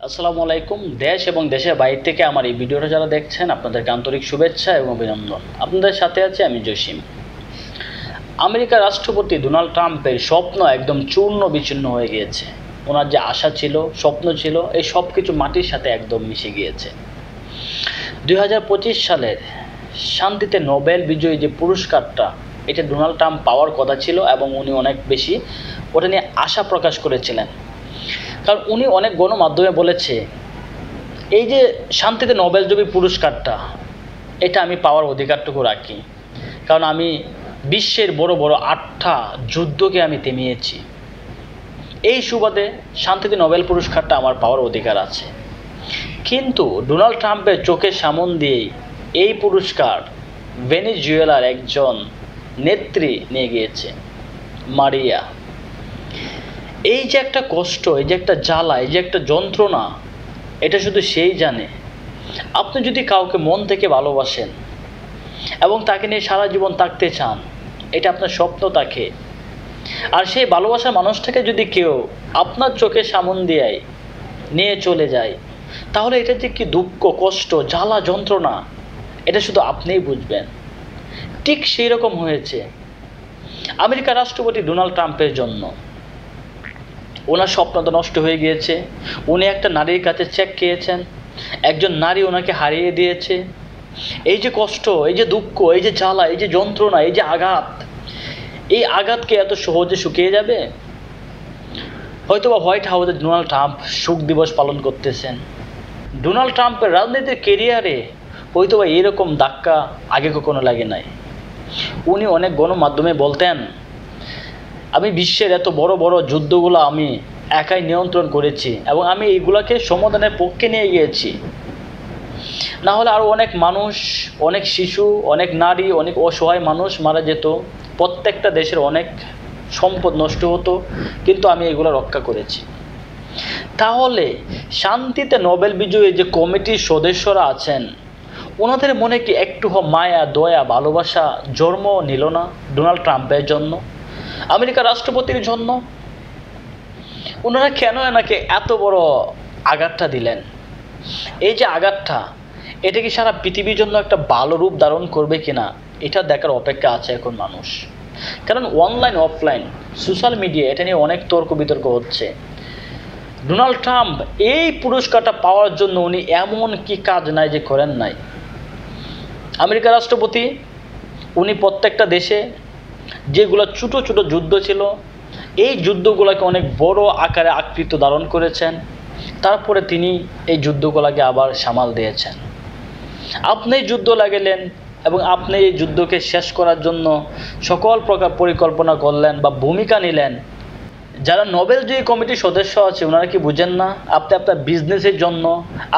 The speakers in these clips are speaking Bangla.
আসসালামু আলাইকুম। দেশ এবং দেশের বাইরে থেকে আমার এই ভিডিওটা যারা দেখছেন আপনাদেরকে আন্তরিক শুভেচ্ছা এবং অভিনন্দন। আপনাদের সাথে আছি আমি জসিম। আমেরিকার রাষ্ট্রপতি ডোনাল্ড ট্রাম্পের স্বপ্ন একদম চূর্ণ বিচূর্ণ হয়ে গিয়েছে। ওনার যে আশা ছিল, স্বপ্ন ছিল, এই সব কিছু মাটির সাথে একদম মিশে গিয়েছে। 2025 সালের শান্তিতে নোবেল বিজয়ী যে পুরস্কারটা, এটা ডোনাল্ড ট্রাম্প পাওয়ার কথা ছিল এবং উনি অনেক বেশি ওটা নিয়ে আশা প্রকাশ করেছিলেন। কারণ উনি অনেক গণমাধ্যমে বলেছে, এই যে শান্তিতে নোবেলজয়ী পুরস্কারটা, এটা আমি পাওয়ার অধিকারটুকু রাখি, কারণ আমি বিশ্বের বড় বড় 8টা যুদ্ধকে আমি থেমিয়েছি। এই সুবাদে শান্তিতে নোবেল পুরস্কারটা আমার পাওয়ার অধিকার আছে। কিন্তু ডোনাল্ড ট্রাম্পের চোখের সামন দিয়েই এই পুরস্কার ভেনেজুয়েলার একজন নেত্রী নিয়ে গিয়েছে, মারিয়া। এই যে একটা কষ্ট, এই যে একটা জ্বালা, এই যে একটা যন্ত্রণা, এটা শুধু সেই জানে। আপনি যদি কাউকে মন থেকে ভালোবাসেন এবং তাকে নিয়ে সারা জীবন থাকতে চান, এটা আপনার স্বপ্ন থাকে, আর সেই ভালোবাসার মানুষটাকে যদি কেউ আপনার চোখের সামন দিয়ে নিয়ে চলে যায়, তাহলে এটা যে কি দুঃখ, কষ্ট, জ্বালা, যন্ত্রণা, এটা শুধু আপনিই বুঝবেন। ঠিক সেই রকম হয়েছে আমেরিকার রাষ্ট্রপতি ডোনাল্ড ট্রাম্পের জন্য। ওনার স্বপ্ন তো নষ্ট হয়ে গিয়েছে। উনি একটা নারীর কাছে চেক খেয়েছেন, একজন নারী ওনাকে হারিয়ে দিয়েছে। এই যে কষ্ট, এই যে দুঃখ, এই যে জ্বালা, এই যে যন্ত্রণা, এই যে আঘাত, এই আঘাতকে এত সহজে শুকিয়ে যাবে? হয়তোবা হোয়াইট হাউসে ডোনাল্ড ট্রাম্প শোক দিবস পালন করতেছেন। ডোনাল্ড ট্রাম্পের রাজনীতির কেরিয়ারে হয়তোবা এরকম ধাক্কা আগে কখনো লাগে নাই। উনি অনেক গণমাধ্যমে বলতেন, আমি বিশ্বের এত বড় বড় যুদ্ধগুলো আমি একাই নিয়ন্ত্রণ করেছি এবং আমি এইগুলোকে সমাধানের পক্ষে নিয়ে গিয়েছি। না হলে আরও অনেক মানুষ, অনেক শিশু, অনেক নারী, অনেক অসহায় মানুষ মারা যেত, প্রত্যেকটা দেশের অনেক সম্পদ নষ্ট হতো, কিন্তু আমি এগুলো রক্ষা করেছি। তাহলে শান্তিতে নোবেল বিজয়ী যে কমিটির সদস্যরা আছেন, ওনাদের মনে কি একটু মায়া, দয়া, ভালোবাসা জন্ম নিল না ডোনাল্ড ট্রাম্পের জন্য, আমেরিকার রাষ্ট্রপতির জন্য? ওনারা কেন এনাকে এত বড় আঘাতটা দিলেন? এই যে আঘাতটা, এটা কি সারা পৃথিবীর জন্য একটা ভালো রূপ ধারণ করবে কিনা, এটা দেখার অপেক্ষা আছে এখন মানুষ। কারণ অনলাইন, অফলাইন, সোশ্যাল মিডিয়া এটা নিয়ে অনেক তর্ক বিতর্ক হচ্ছে। ডোনাল্ড ট্রাম্প এই পুরস্কারটা পাওয়ার জন্য উনি এমন কি কাজ নাই যে করেন নাই। আমেরিকার রাষ্ট্রপতি, উনি প্রত্যেকটা দেশে যেগুলো ছোটো ছোটো যুদ্ধ ছিল, এই যুদ্ধগুলোকে অনেক বড় আকারে আকৃতি ধারণ করেছেন। তারপরে তিনি এই যুদ্ধগুলোকে আবার সামাল দিয়েছেন। আপনি যুদ্ধ লাগালেন এবং আপনি এই যুদ্ধকে শেষ করার জন্য সকল প্রকার পরিকল্পনা করলেন বা ভূমিকা নিলেন। যারা নোবেলজয়ী কমিটির সদস্য আছে, ওনারা কি বুঝেন না? আপনি আপনার বিজনেসের জন্য,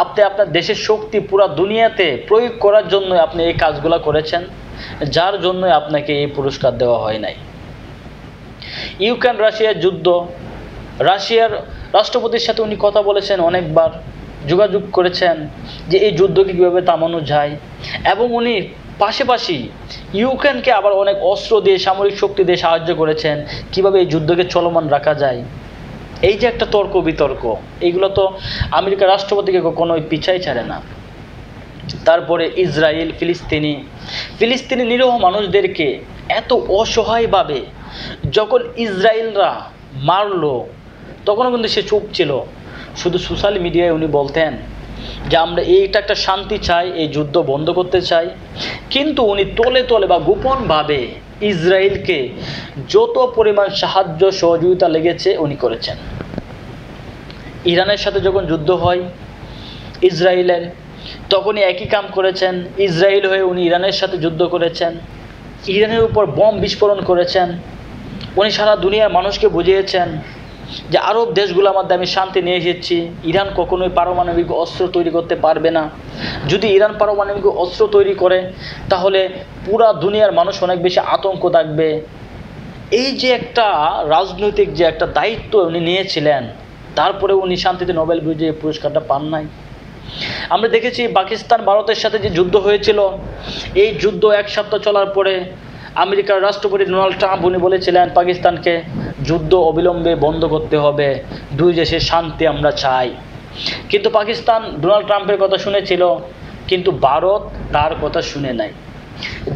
আপনি আপনার দেশের শক্তি পুরো দুনিয়াতে প্রয়োগ করার জন্য আপনি এই কাজগুলো করেছেন, যার জন্য আপনাকে এই পুরস্কার দেওয়া হয় নাই। ইউক্রেন রাশিয়ার যুদ্ধ, রাশিয়ার রাষ্ট্রপতির সাথে উনি কথা বলেছেন, অনেকবার যোগাযোগ করেছেন যে এই যুদ্ধকে কীভাবে থামানো যায়, এবং উনি পাশাপাশি ইউক্রেনকে আবার অনেক অস্ত্র দিয়ে, সামরিক শক্তি দিয়ে সাহায্য করেছেন কিভাবে এই যুদ্ধকে চলমান রাখা যায়। এই যে একটা তর্ক বিতর্ক, এইগুলো তো আমেরিকার রাষ্ট্রপতিকে কখনোই পিছাই ছাড়ে না। তারপরে ইসরায়েল, ফিলিস্তিনি নিরীহ মানুষদেরকে এত অসহায়ভাবে যখন ইসরায়েলরা মারলো, তখনও কিন্তু সে চুপ ছিল। শুধু সোশ্যাল মিডিয়ায় উনি বলতেন যে আমরা এইটা একটা শান্তি চাই, এই যুদ্ধ বন্ধ করতে চাই, কিন্তু উনি তলে তলে বা গোপনভাবে ইসরায়েলকে যত পরিমাণ সাহায্য সহযোগিতা লেগেছে উনি করেছেন। ইরানের সাথে যখন যুদ্ধ হয় ইসরায়েলের, তখনই একই কাম করেছেন। ইসরায়েল হয়ে উনি ইরানের সাথে যুদ্ধ করেছেন, ইরানের উপর বম বিস্ফোরণ করেছেন। উনি সারা দুনিয়ার মানুষকে বুঝিয়েছেন যে আরব দেশগুলোর মধ্যে আমি শান্তি নিয়ে এসেছি, ইরান কখনোই পারমাণবিক অস্ত্র তৈরি করতে পারবে না। যদি ইরান পারমাণবিক অস্ত্র তৈরি করে, তাহলে পুরা দুনিয়ার মানুষ অনেক বেশি আতঙ্ক থাকবে। এই যে একটা রাজনৈতিক যে একটা দায়িত্ব উনি নিয়েছিলেন, তারপরে উনি শান্তিতে নোবেল বিজয়ী পুরস্কারটা পান নাই। আমরা দেখেছি পাকিস্তান ভারতের সাথে যে যুদ্ধ হয়েছিল, এই যুদ্ধ এক সপ্তাহ চলার পরে আমেরিকার রাষ্ট্রপতি ডোনাল্ড ট্রাম্প উনি বলেছিলেন পাকিস্তানকে যুদ্ধ অবিলম্বে বন্ধ করতে হবে, দুই দেশের শান্তি আমরা চাই। কিন্তু পাকিস্তান ডোনাল্ড ট্রাম্পের কথা শুনেছিল, কিন্তু ভারত তার কথা শুনে নাই,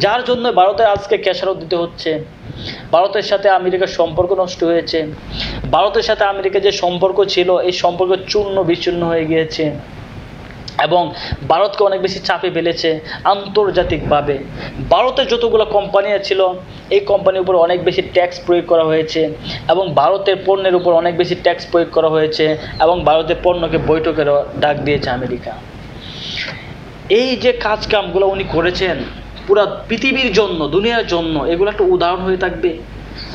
যার জন্য ভারতের আজকে খেসারত দিতে হচ্ছে। ভারতের সাথে আমেরিকার সম্পর্ক নষ্ট হয়েছে। ভারতের সাথে আমেরিকার যে সম্পর্ক ছিল, এই সম্পর্ক চূর্ণ বিচূর্ণ হয়ে গিয়েছে এবং ভারতকে অনেক বেশি চাপে ফেলেছে আন্তর্জাতিকভাবে। ভারতের যতগুলো কোম্পানি ছিল, এই কোম্পানির উপর অনেক বেশি ট্যাক্স প্রয়োগ করা হয়েছে এবং ভারতের পণ্যের উপর অনেক বেশি ট্যাক্স প্রয়োগ করা হয়েছে এবং ভারতের পণ্যকে বৈঠকের ডাক দিয়েছে আমেরিকা। এই যে কাজকামগুলো উনি করেছেন পুরা পৃথিবীর জন্য, দুনিয়ার জন্য, এগুলো একটা উদাহরণ হয়ে থাকবে।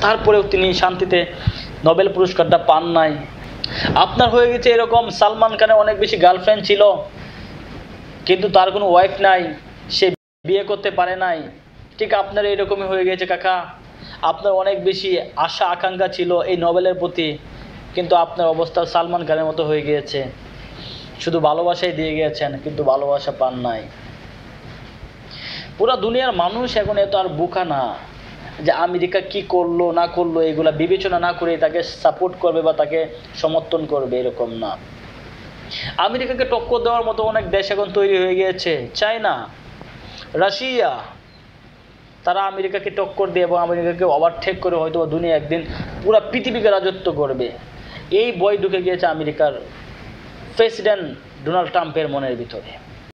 তারপরেও তিনি শান্তিতে নোবেল পুরস্কারটা পান নাই। আপনার হয়ে গেছে এরকম, সালমান খানের অনেক বেশি গার্লফ্রেন্ড ছিল, কিন্তু তার কোনো ওয়াইফ নাই, সে বিয়ে করতে পারে নাই। ঠিক আপনার এরকমই হয়ে গেছে কাকা। আপনার অনেক বেশি আশা আকাঙ্ক্ষা ছিল এই নোবেলের প্রতি, কিন্তু আপনার অবস্থা সালমান খানের মতো হয়ে গিয়েছে। শুধু ভালোবাসাই দিয়ে গিয়েছেন, কিন্তু ভালোবাসা পান নাই। পুরা দুনিয়ার মানুষ এখন এত আর বোকা না যে আমেরিকা কি করলো না করলো এগুলা বিবেচনা না করে তাকে সাপোর্ট করবে বা তাকে সমর্থন করবে, এরকম না। আমেরিকাকে টক্কর দেওয়ার মতো অনেক দেশ এখন তৈরি হয়ে গিয়েছে। চায়না, রাশিয়া, তারা আমেরিকাকে টক্কর দিয়ে এবং আমেরিকাকে ওভারটেক করে হয়তো দুনিয়া একদিন পুরো পৃথিবীকে রাজত্ব করবে। এই ভয় ঢুকে গিয়েছে আমেরিকার প্রেসিডেন্ট ডোনাল্ড ট্রাম্পের মনের ভিতরে।